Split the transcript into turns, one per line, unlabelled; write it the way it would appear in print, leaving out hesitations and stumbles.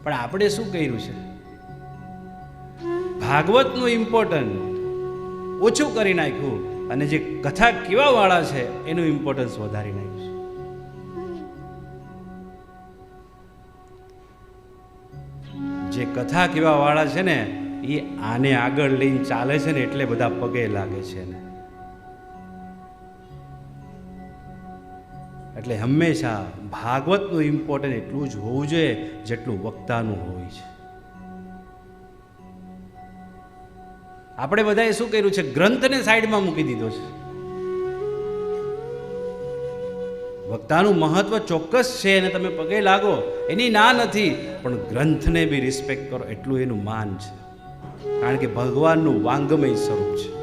પણ આપણે શું કર્યું છે? ભાગવતનું ઇમ્પોર્ટન્ટ ઓછું કરી નાખ્યું અને જે કથા કેવા વાળા છે એનું ઇમ્પોર્ટન્સ વધારી નાખ્યું છે. જે કથા કેવા વાળા છે ને એ આને આગળ લઈને ચાલે છે ને એટલે બધા પગે લાગે છે ને. એટલે હંમેશા ભાગવતનું ઇમ્પોર્ટન્ટ એટલું જ હોવું જોઈએ જેટલું વક્તાનું હોય છે. આપણે બધાએ શું કર્યું છે? ગ્રંથને સાઈડમાં મૂકી દીધો છે. વક્તાનું મહત્વ ચોક્કસ છે અને તમે પગે લાગો એની ના નથી, પણ ગ્રંથને બી રિસ્પેક્ટ કરો એટલું એનું માન છે. કારણ કે ભગવાનનું વાંગમય સ્વરૂપ છે.